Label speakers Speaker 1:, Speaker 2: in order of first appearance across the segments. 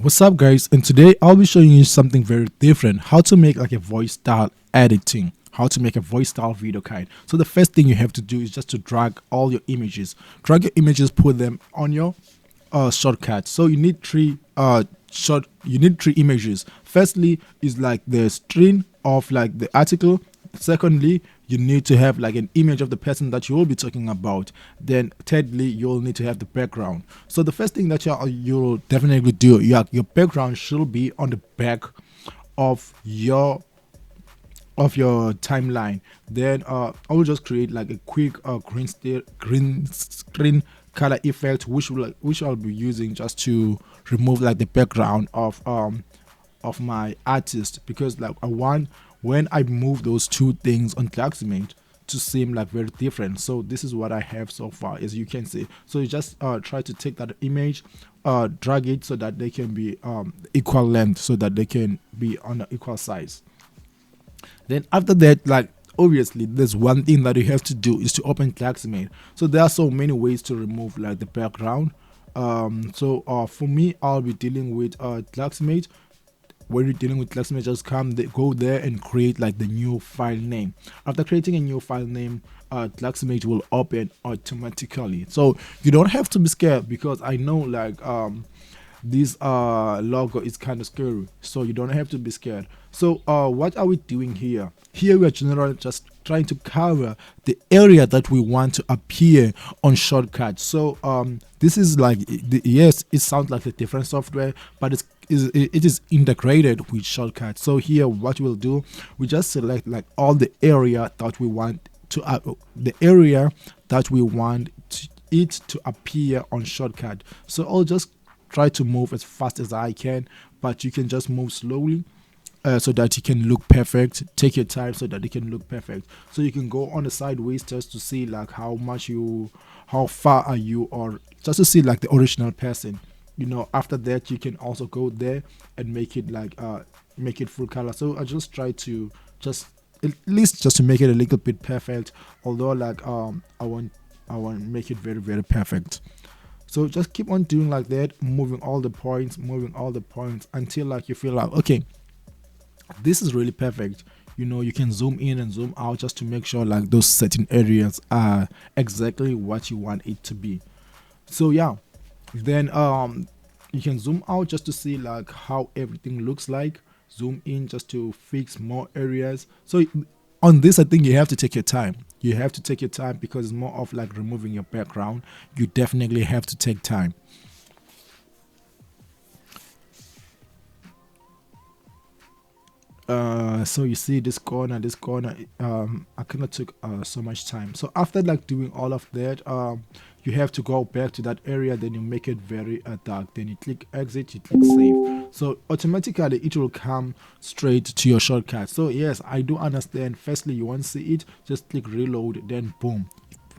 Speaker 1: What's up, guys? And today I'll be showing you something very different: how to make like a voice style editing, how to make a voice style video kind. So the first thing you have to do is just to drag all your images, put them on your shortcut. So you need three images. Firstly is like the string of like the article. Secondly, you need to have like an image of the person that you will be talking about. Then thirdly, you'll need to have the background. So the first thing that you'll definitely do, your background should be on the back of your timeline. Then I will just create like a quick green screen color effect, which I'll be using just to remove like the background of my artist, because like I want when I move those two things on Claximate to seem like very different. So this is what I have so far, as you can see. So you just try to take that image, drag it so that they can be equal length, so that they can be on the equal size. Then after that, like obviously there's one thing that you have to do is to open Claximate. So there are so many ways to remove like the background. For me, I'll be dealing with Claximate. When you're dealing with Claximate, just go there and create like the new file name. After creating a new file name, Claximate will open automatically. So you don't have to be scared, because I know like this logo is kind of scary, so you don't have to be scared. So what are we doing here? Here we are generally just trying to cover the area that we want to appear on ShotCut. So this is like yes, it sounds like a different software, but it is integrated with ShotCut. So here what we'll do, we just select like all the area that we want to it to appear on ShotCut. So I'll just try to move as fast as I can, but you can just move slowly so that it can look perfect. Take your time so that it can look perfect. So you can go on the sideways just to see like how far are you, or just to see like the original person. After that you can also go there and make it like make it full color. So I just try to just at least just to make it a little bit perfect, although like I want make it very, very perfect. So just keep on doing like that, moving all the points until like you feel like, okay, this is really perfect. You can zoom in and zoom out just to make sure like those certain areas are exactly what you want it to be. So yeah, then you can zoom out just to see like how everything looks like, zoom in just to fix more areas. So on this, I think you have to take your time. Because it's more of like removing your background. You definitely have to take time. So you see this corner, I cannot took so much time. So after like doing all of that, you have to go back to that area, then you make it very dark, then you click exit, you click save. So automatically it will come straight to your shortcut. So yes, I do understand. Firstly, you want to see it, just click reload, then boom,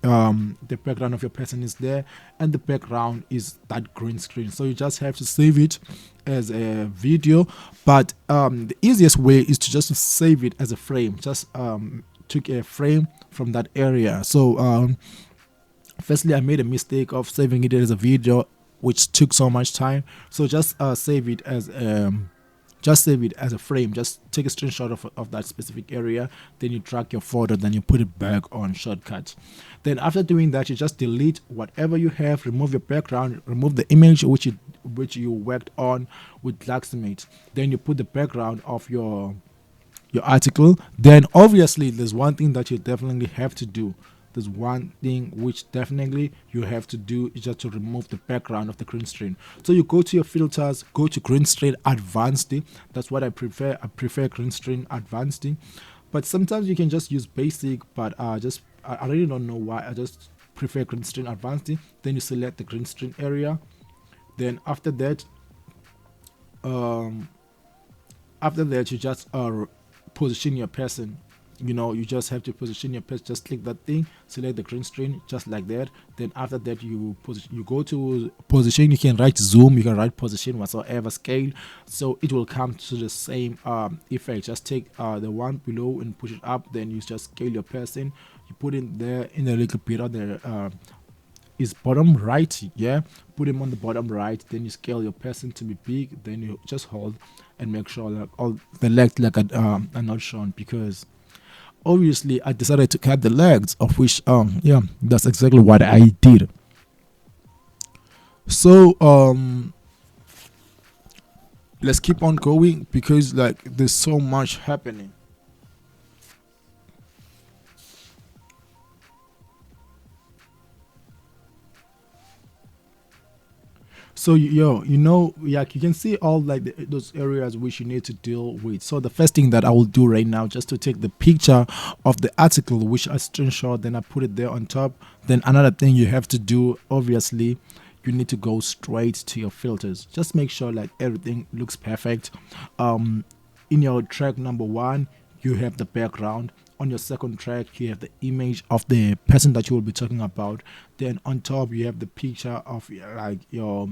Speaker 1: the background of your person is there, and the background is that green screen. So you just have to save it as a video, but the easiest way is to just save it as a frame. Just took a frame from that area. So firstly, I made a mistake of saving it as a video, which took so much time. So just save it as a frame. Just take a screenshot of that specific area, then you drag your photo, then you put it back on ShotCut. Then after doing that, you just delete whatever you have, remove your background, remove the image which you worked on with Claximate. Then you put the background of your article. Then obviously there's one thing that you definitely have to do. There's one thing which definitely you have to do, is just to remove the background of the green screen. So you go to your filters, go to green screen advanced. That's what I prefer. I prefer green screen advanced, but sometimes you can just use basic, but I really don't know why. I just prefer green screen advanced. Then you select the green screen area. Then after that you just position your person. You just have to position your person. Just click that thing, select the green screen, just like that. Then after that you go to position. You can write zoom, you can write position, whatsoever, scale, so it will come to the same effect. Just take the one below and push it up, then you just scale your person, you put it there in a little bit of the is bottom right. Yeah, put him on the bottom right. Then you scale your person to be big. Then you just hold and make sure that all the legs like are not shown, because obviously I decided to cut the legs, of which yeah, that's exactly what I did. So let's keep on going, because like there's so much happening. So you know, like you can see all like those areas which you need to deal with. So the first thing that I will do right now, just to take the picture of the article which I screenshot, then I put it there on top. Then another thing you have to do, obviously, you need to go straight to your filters. Just make sure like everything looks perfect. In your track number one, you have the background. On your second track, you have the image of the person that you will be talking about. Then on top, you have the picture of like your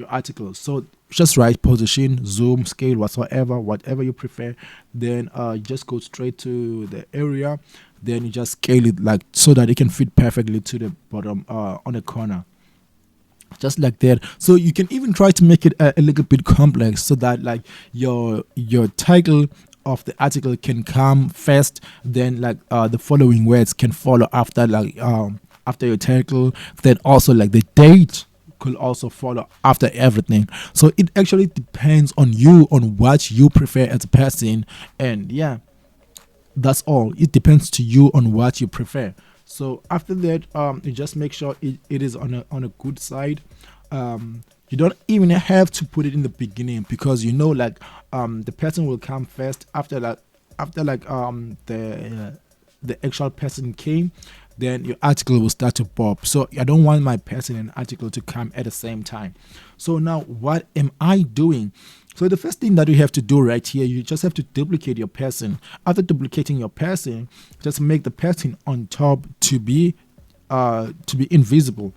Speaker 1: article. So just right position, zoom, scale, whatever you prefer. Then you just go straight to the area. Then you just scale it like so that it can fit perfectly to the bottom on the corner, just like that. So you can even try to make it a little bit complex, so that like your title of the article can come first, then like the following words can follow after, like after your title. Then also like the date could also follow after everything. So it actually depends on you, on what you prefer as a person. And yeah, that's all. It depends to you on what you prefer. So after that, you just make sure it is on a good side. You don't even have to put it in the beginning, because you know like the person will come first after like the actual person came, then your article will start to pop. So I don't want my person and article to come at the same time. So now what am I doing? So the first thing that you have to do right here, you just have to duplicate your person. After duplicating your person, just make the person on top to be invisible.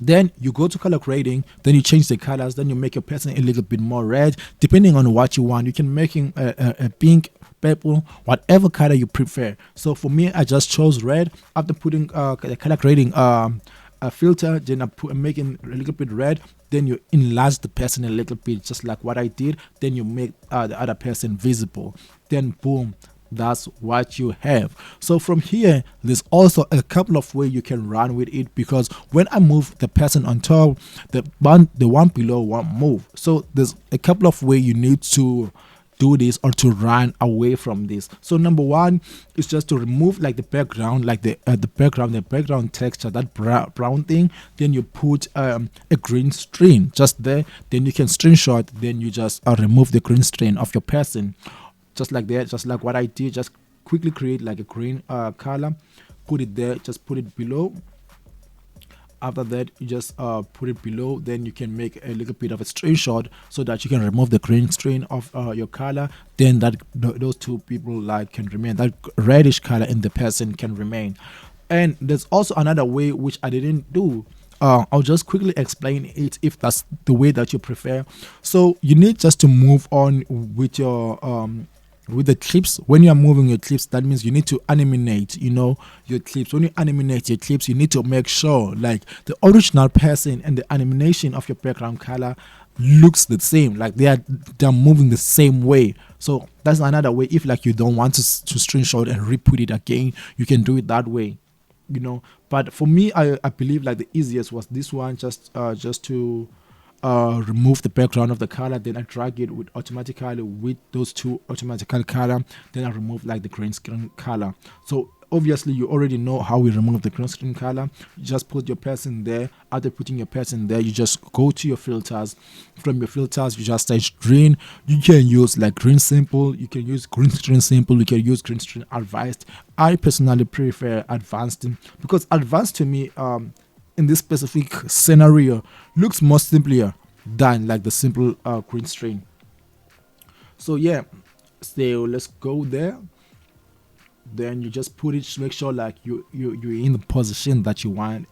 Speaker 1: Then you go to color grading, then you change the colors, then you make your person a little bit more red, depending on what you want. You can make him a pink, purple, whatever color you prefer. So for me, I just chose red. After putting the color grading a filter, then I make him a little bit red. Then you enlarge the person a little bit, just like what I did. Then you make the other person visible. Then boom, that's what you have. So from here, there's also a couple of ways you can run with it, because when I move the person on top, the one below won't move. So there's a couple of ways you need to do this, or to run away from this. So number one is just to remove like the background, like the background texture, that brown thing. Then you put a green screen just there. Then you can screenshot. Then you just remove the green screen of your person, just like that, just like what I did. Just quickly create like a green color, put it there, just put it below. After that, you just put it below. Then you can make a little bit of a screenshot, so that you can remove the green screen of your color. Then that those two people like can remain, that reddish color in the person can remain. And there's also another way which I didn't do. I'll just quickly explain it if that's the way that you prefer. So you need just to move on with the clips. When you are moving your clips, that means you need to animate, your clips. When you animate your clips, you need to make sure like the original person and the animation of your background color looks the same, like they're moving the same way. So that's another way. If like you don't want to screenshot and re-put it again, you can do it that way. But for me, I believe like the easiest was this one, just to remove the background of the color. Then I drag it automatically with those two automatical color. Then I remove like the green screen color. So obviously you already know how we remove the green screen color. You just put your person there. After putting your person there, you just go to your filters. From your filters, you just search green. You can use like green simple, you can use green screen simple, you can use green screen advanced. I personally prefer advanced, because advanced to me in this specific scenario looks more simpler than like the simple green screen. So yeah, so let's go there. Then you just put it, make sure like you're in the position that you want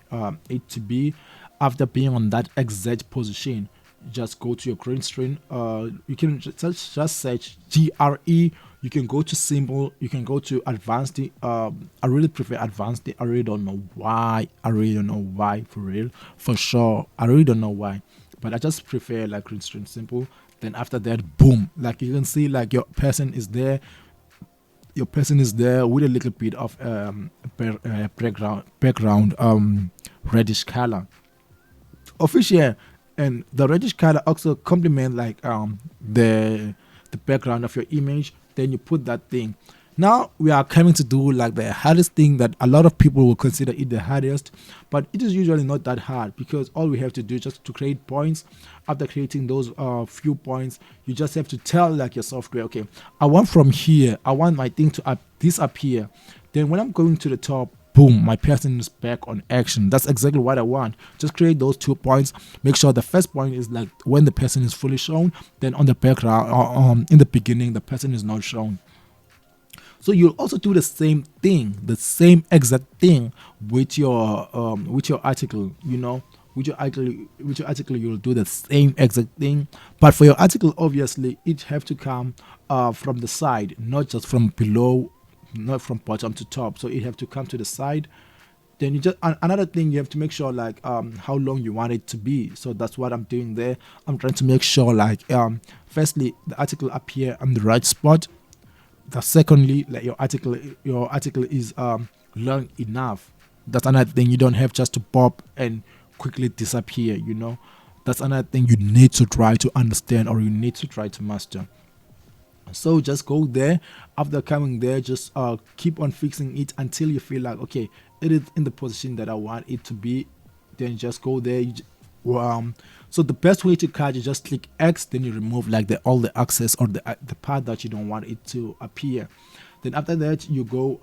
Speaker 1: it to be. After being on that exact position, just go to your green screen. You can just search GRE. You can go to simple, you can go to advanced. I really prefer advanced. I really don't know why. I really don't know why, for real, for sure. I really don't know why, but I just prefer like restraint simple. Then after that, boom, like you can see like your person is there. Your person is there with a little bit of background reddish color official, and the reddish color also complement like the background of your image. Then you put that thing. Now we are coming to do like the hardest thing that a lot of people will consider it the hardest, but it is usually not that hard, because all we have to do is just to create points. After creating those few points, you just have to tell like your software, okay, I want from here, I want my thing to disappear. Then when I'm going to the top, boom, my person is back on action. That's exactly what I want. Just create those 2 points. Make sure the first point is like when the person is fully shown. Then on the background, in the beginning, the person is not shown. So you'll also do the same thing, the same exact thing with your article. With your article, you'll do the same exact thing. But for your article, obviously, it have to come from the side, not just from below, not from bottom to top. So it have to come to the side. Then you just another thing, you have to make sure like how long you want it to be. So that's what I'm doing there. I'm trying to make sure like firstly the article appear on the right spot. The secondly, like your article is long enough. That's another thing. You don't have just to pop and quickly disappear. That's another thing you need to try to understand, or you need to try to master. So just go there. After coming there, just keep on fixing it until you feel like, okay, it is in the position that I want it to be. Then just go there. So the best way to cut, you just click X, then you remove like all the access or the part that you don't want it to appear. Then after that, you go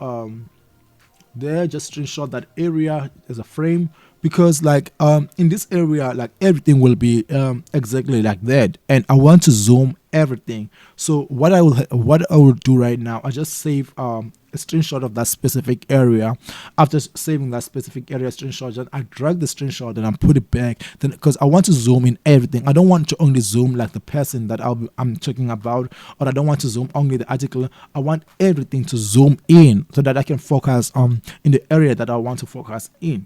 Speaker 1: there, just screenshot that area as a frame, because like in this area, like everything will be exactly like that, and I want to zoom everything. So what I will do right now, I just save a screenshot of that specific area. After saving that specific area screenshot, then I drag the screenshot and I put it back, then because I want to zoom in everything. I don't want to only zoom like the person that I'm talking about, or I don't want to zoom only the article. I want everything to zoom in so that I can focus in the area that I want to focus in.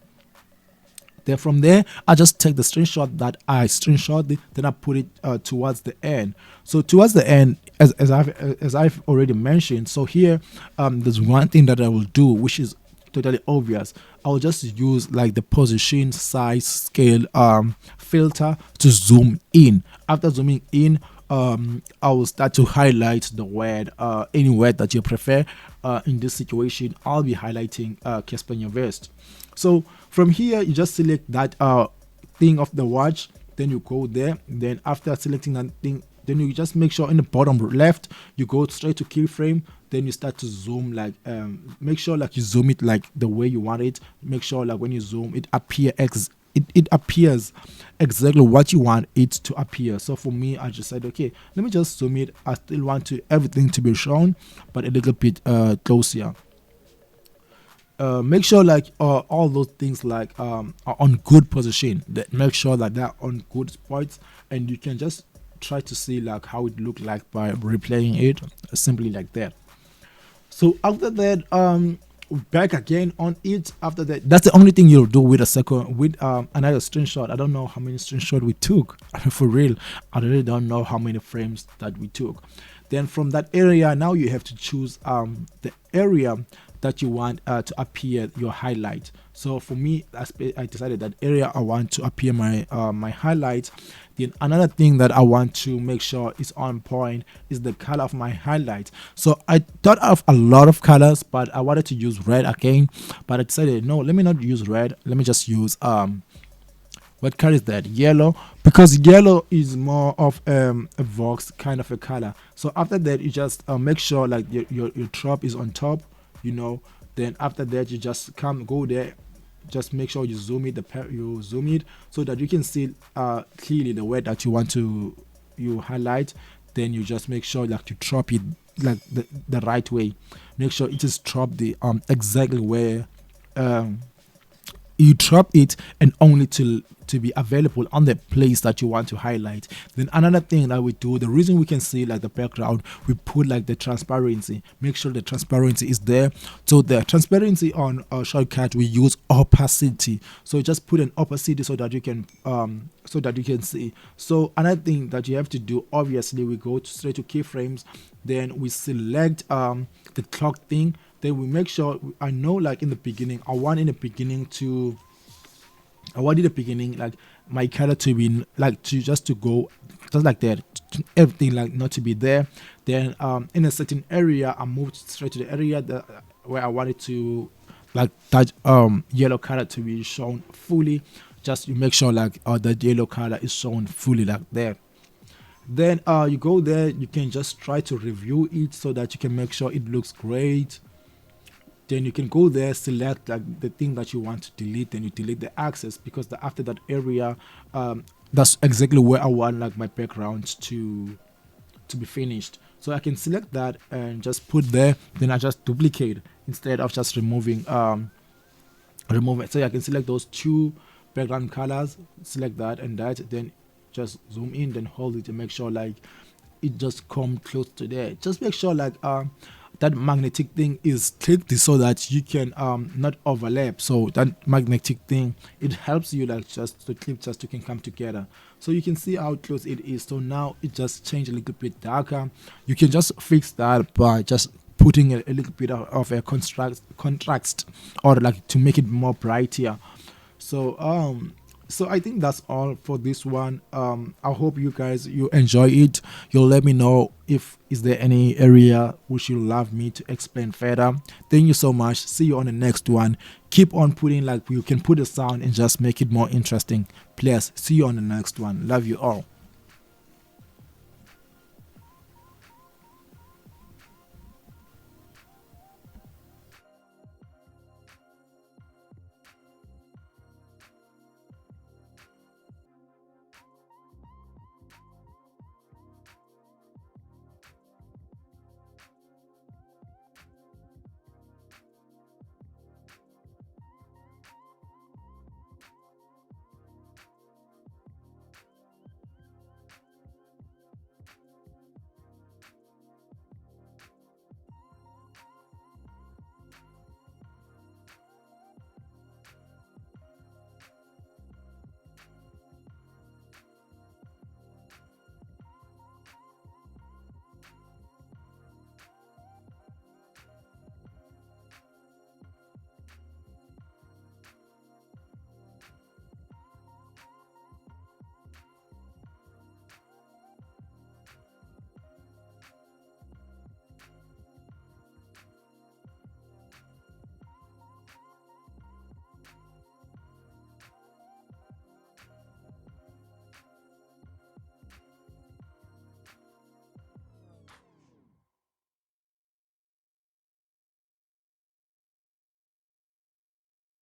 Speaker 1: Then from there, I just take the screenshot that I screenshot, then I put it towards the end. So towards the end, as I've already mentioned, so here there's one thing that I will do, which is totally obvious. I will just use like the position, size, scale filter to zoom in. After zooming in, I will start to highlight the word, any word that you prefer. In this situation, I'll be highlighting Casper Vest. So from here, you just select that thing of the watch, then you go there. Then after selecting that thing, then you just make sure in the bottom left, you go straight to keyframe. Then you start to zoom, like make sure like you zoom it like the way you want it. Make sure like when you zoom, it appears exactly what you want it to appear. So for me, I just said, okay, let me just zoom it. I still want everything to be shown, but a little bit closer. Make sure like all those things like are on good position. Make sure that they're on good spots, and you can just try to see like how it look like by replaying it, simply like that. So after that, back again on it. After that, that's the only thing you'll do with another screenshot. I don't know how many screenshots we took for real. I really don't know how many frames that we took. Then from that area, now you have to choose the area that you want to appear your highlight. So for me, I decided that area I want to appear my my highlight. Then another thing that I want to make sure is on point is the color of my highlight. So I thought of a lot of colors, but I wanted to use red again, but I decided no, let me not use red. Let me just use what color is that? Yellow, because yellow is more of a Vox kind of a color. So after that, you just make sure like your drop is on top, Then after that, you just go there, just make sure you zoom it, so that you can see clearly the word that you want to highlight. Then you just make sure like you drop it like the right way. Make sure it is dropped the exactly where you drop it and only to be available on the place that you want to highlight. Then another thing that we do, the reason we can see like the background, we put like the transparency, make sure the transparency is there. So the transparency on ShotCut, we use opacity, so just put an opacity so that you can see. So another thing that you have to do, obviously, we go straight to keyframes, then we select the clock thing, then we make sure, I know like in the beginning, I want in the beginning like my color to be like to go just like that, everything like not to be there. Then in a certain area, I moved straight to the area where I wanted to like that yellow color to be shown fully. Just you make sure like the yellow color is shown fully like there. Then you go there, you can just try to review it so that you can make sure it looks great. Then you can go there, select like the thing that you want to delete, then you delete the access, because after that area, that's exactly where I want like my background to be finished. So I can select that and just put there, then I just duplicate instead of just remove it. So I can select those two background colors, select that and that, then just zoom in, then hold it and make sure like it just come close to there. Just make sure like that magnetic thing is clicked so that you can not overlap. So that magnetic thing, it helps you like just the clip just you can come together. So you can see how close it is. So now it just changed a little bit darker. You can just fix that by just putting a little bit of a contrast or like to make it more brighter. So I think that's all for this one. I hope you guys you enjoy it. You'll let me know if is there any area which you love me to explain further. Thank you so much. See you on the next one. Keep on putting like you can put a sound and just make it more interesting. Please see you on the next one. Love you all.